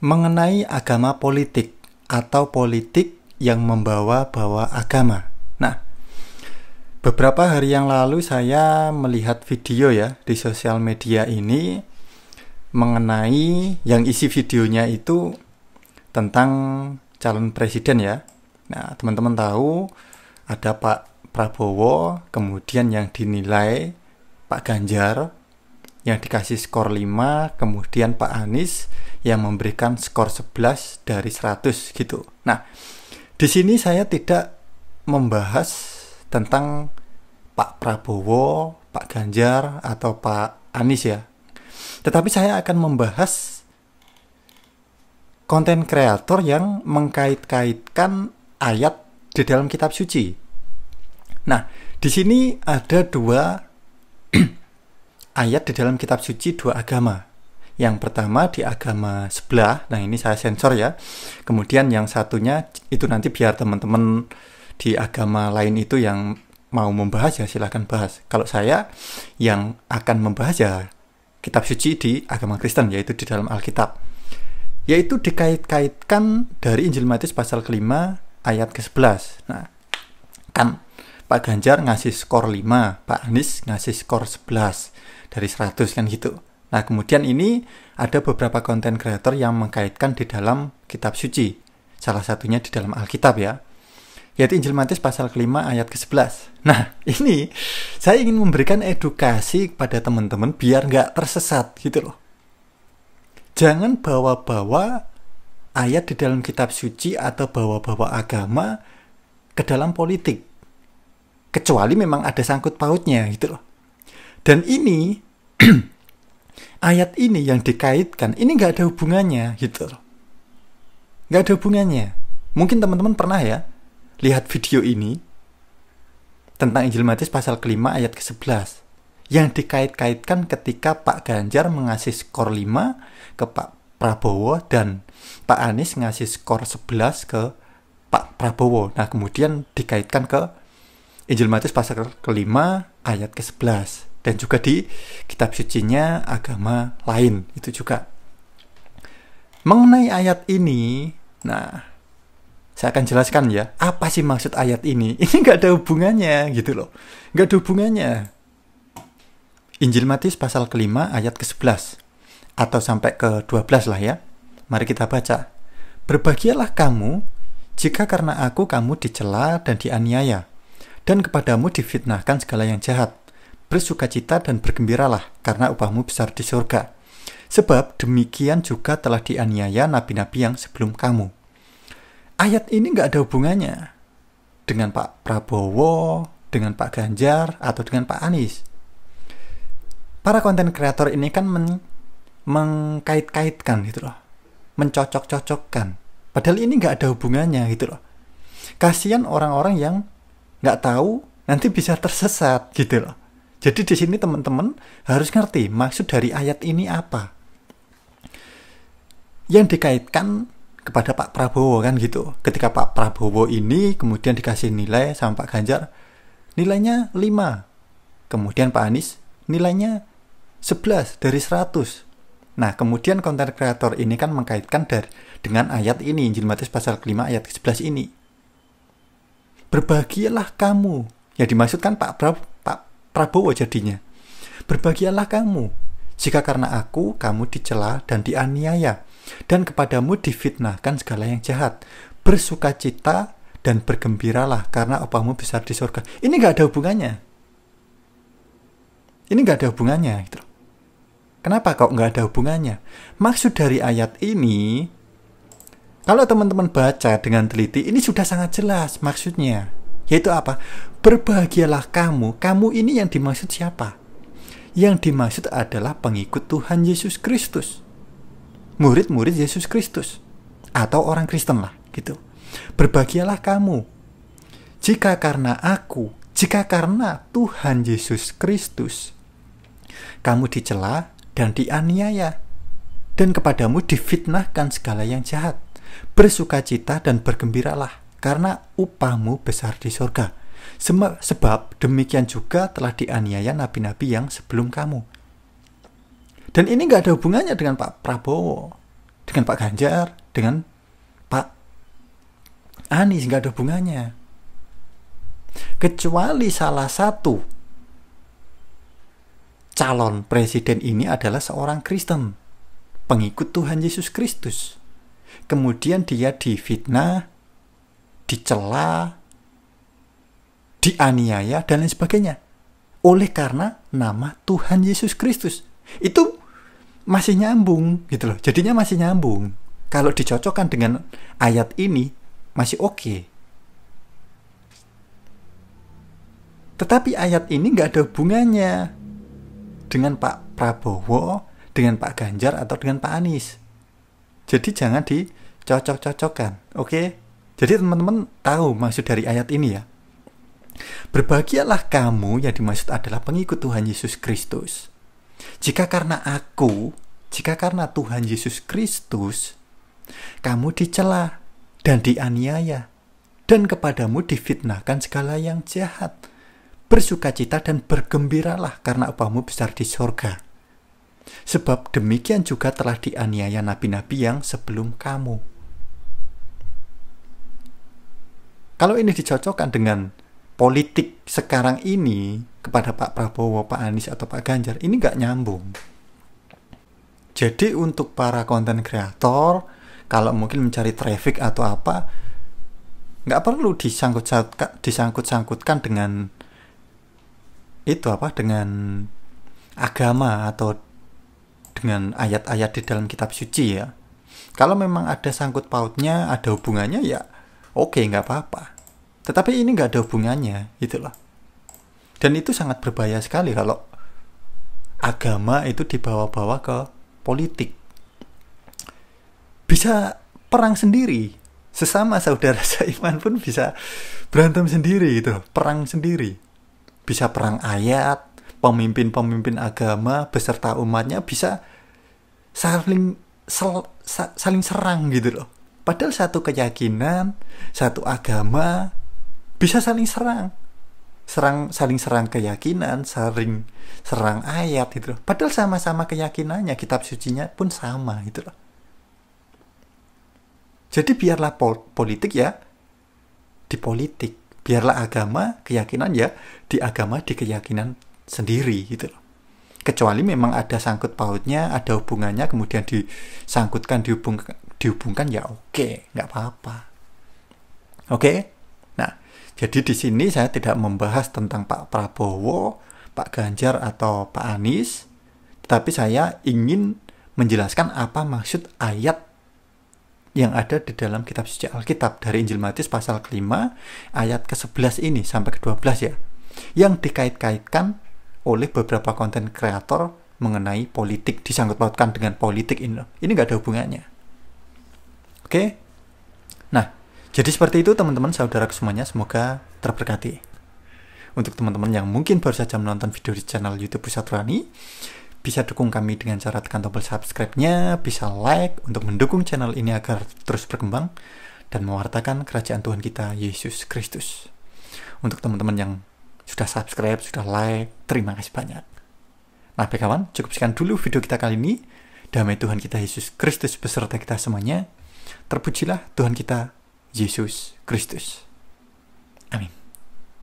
mengenai agama politik atau politik yang membawa-bawa agama. Nah, beberapa hari yang lalu saya melihat video ya di sosial media ini mengenai yang isi videonya itu tentang calon presiden ya. Nah, teman-teman tahu ada Pak Prabowo, kemudian yang dinilai Pak Ganjar yang dikasih skor 5, kemudian Pak Anies yang memberikan skor 11 dari 100 gitu. Nah, di sini saya tidak membahas tentang Pak Prabowo, Pak Ganjar, atau Pak Anies ya. Tetapi saya akan membahas konten kreator yang mengkait-kaitkan ayat di dalam kitab suci. Nah, di sini ada dua ayat di dalam kitab suci, dua agama. Yang pertama di agama sebelah, nah ini saya sensor ya. Kemudian yang satunya itu nanti biar teman-teman di agama lain itu yang mau membahas ya silahkan bahas. Kalau saya yang akan membahas ya kitab suci di agama Kristen, yaitu di dalam Alkitab. Yaitu dikait-kaitkan dari Injil Matius pasal ke-5 ayat ke-11. Nah, kan Pak Ganjar ngasih skor 5, Pak Anies ngasih skor 11 dari 100 kan gitu. Nah, kemudian ini ada beberapa konten kreator yang mengkaitkan di dalam kitab suci. Salah satunya di dalam Alkitab ya. Yaitu Injil Matius pasal ke-5 ayat ke-11. Nah, ini saya ingin memberikan edukasi kepada teman-teman biar nggak tersesat gitu loh. Jangan bawa-bawa ayat di dalam kitab suci atau bawa-bawa agama ke dalam politik. Kecuali memang ada sangkut pautnya gitu loh. Dan ini ayat ini yang dikaitkan, ini nggak ada hubungannya gitu loh. Nggak ada hubungannya. Mungkin teman-teman pernah ya lihat video ini tentang Injil Matius pasal ke-5 ayat ke-11 yang dikait-kaitkan ketika Pak Ganjar mengasih skor 5 ke Pak Prabowo dan Pak Anies ngasih skor 11 ke Pak Prabowo. Nah, kemudian dikaitkan ke Injil Matius pasal ke-5 ayat ke-11 dan juga di kitab sucinya agama lain itu juga. Mengenai ayat ini, nah saya akan jelaskan ya, apa sih maksud ayat ini? Ini nggak ada hubungannya gitu loh. Nggak ada hubungannya. Injil Matius pasal ke-5 ayat ke-11 atau sampai ke-12 lah ya. Mari kita baca. Berbahagialah kamu jika karena aku kamu dicela dan dianiaya, dan kepadamu difitnahkan segala yang jahat. Bersukacita dan bergembiralah karena upahmu besar di surga. Sebab demikian juga telah dianiaya nabi-nabi yang sebelum kamu. Ayat ini nggak ada hubungannya dengan Pak Prabowo, dengan Pak Ganjar, atau dengan Pak Anies. Para konten kreator ini kan mengkait-kaitkan gitu loh. Mencocok-cocokkan. Padahal ini nggak ada hubungannya gitu loh. Kasihan orang-orang yang nggak tahu nanti bisa tersesat gitu loh. Jadi di sini teman-teman harus ngerti maksud dari ayat ini apa. Yang dikaitkan kepada Pak Prabowo kan gitu. Ketika Pak Prabowo ini kemudian dikasih nilai sama Pak Ganjar, nilainya 5. Kemudian Pak Anies nilainya 11 dari 100. Nah, kemudian konten kreator ini kan mengkaitkan dengan ayat ini, Injil Matius pasal ke-5 ayat ke-11 ini. Berbahagialah kamu. Yang dimaksudkan Pak Prabowo jadinya. Berbahagialah kamu jika karena aku kamu dicela dan dianiaya, dan kepadamu difitnahkan segala yang jahat. Bersukacita dan bergembiralah karena upahmu besar di surga. Ini nggak ada hubungannya. Ini nggak ada hubungannya gitu. Kenapa kok nggak ada hubungannya? Maksud dari ayat ini, kalau teman-teman baca dengan teliti, ini sudah sangat jelas maksudnya. Yaitu apa? Berbahagialah kamu. Kamu ini yang dimaksud siapa? Yang dimaksud adalah pengikut Tuhan Yesus Kristus. Murid-murid Yesus Kristus. Atau orang Kristen lah gitu. Berbahagialah kamu. Jika karena aku, jika karena Tuhan Yesus Kristus, kamu dicela dan dianiaya, dan kepadamu difitnahkan segala yang jahat. Bersukacita dan bergembiralah, karena upahmu besar di surga. Sebab demikian juga telah dianiaya nabi-nabi yang sebelum kamu. Dan ini nggak ada hubungannya dengan Pak Prabowo. dengan Pak Ganjar, dengan Pak Anies, nggak ada hubungannya. Kecuali salah satu calon presiden ini adalah seorang Kristen, pengikut Tuhan Yesus Kristus. Kemudian dia difitnah, dicela, dianiaya, dan lain sebagainya. Oleh karena nama Tuhan Yesus Kristus. Itu masih nyambung gitu loh. Jadinya masih nyambung. Kalau dicocokkan dengan ayat ini masih oke. Tetapi ayat ini nggak ada hubungannya dengan Pak Prabowo, dengan Pak Ganjar, atau dengan Pak Anies. Jadi jangan dicocok-cocokkan, oke? Jadi teman-teman tahu maksud dari ayat ini ya. Berbahagialah kamu, yang dimaksud adalah pengikut Tuhan Yesus Kristus. Jika karena Tuhan Yesus Kristus, kamu dicela dan dianiaya, dan kepadamu difitnahkan segala yang jahat. Bersukacita dan bergembiralah, karena upahmu besar di sorga. Sebab demikian juga telah dianiaya nabi-nabi yang sebelum kamu. Kalau ini dicocokkan dengan politik sekarang ini kepada Pak Prabowo, Pak Anies, atau Pak Ganjar, ini nggak nyambung. Jadi untuk para konten kreator, kalau mungkin mencari traffic atau apa, nggak perlu disangkut-sangkutkan dengan itu dengan agama atau dengan ayat-ayat di dalam kitab suci ya. Kalau memang ada sangkut pautnya, ada hubungannya ya oke, nggak apa-apa. Tetapi ini nggak ada hubungannya, gitu loh. Dan itu sangat berbahaya sekali kalau agama itu dibawa-bawa ke politik. Bisa perang sendiri. Sesama saudara seiman pun bisa berantem sendiri gitu loh, perang sendiri. Bisa perang ayat, pemimpin-pemimpin agama beserta umatnya bisa saling serang gitu loh. Padahal satu keyakinan, satu agama bisa saling serang, saling serang keyakinan, saling serang ayat gitu loh. Padahal sama-sama keyakinannya, kitab sucinya pun sama gitu loh. Jadi biarlah politik ya di politik, biarlah agama, keyakinan ya di agama, di keyakinan sendiri gitu loh. Kecuali memang ada sangkut pautnya, ada hubungannya, kemudian disangkutkan, dihubungkan ya oke, nggak apa-apa. Oke? Nah, jadi di sini saya tidak membahas tentang Pak Prabowo, Pak Ganjar, atau Pak Anies, tetapi saya ingin menjelaskan apa maksud ayat yang ada di dalam kitab suci Alkitab dari Injil Matius pasal ke-5 ayat ke-11 ini sampai ke-12 ya, yang dikait-kaitkan oleh beberapa konten kreator mengenai politik, disangkut pautkan dengan politik ini loh. Ini nggak ada hubungannya. Oke? Nah, jadi seperti itu teman-teman saudara semuanya, semoga terberkati. Untuk teman-teman yang mungkin baru saja menonton video di channel YouTube Pusat Rohani, bisa dukung kami dengan cara tekan tombol subscribe-nya, bisa like untuk mendukung channel ini agar terus berkembang dan mewartakan kerajaan Tuhan kita Yesus Kristus. Untuk teman-teman yang sudah subscribe, sudah like, terima kasih banyak. Nah, baik kawan, cukup sekian dulu video kita kali ini. Damai Tuhan kita Yesus Kristus beserta kita semuanya. Terpujilah Tuhan kita Yesus Kristus. Amin.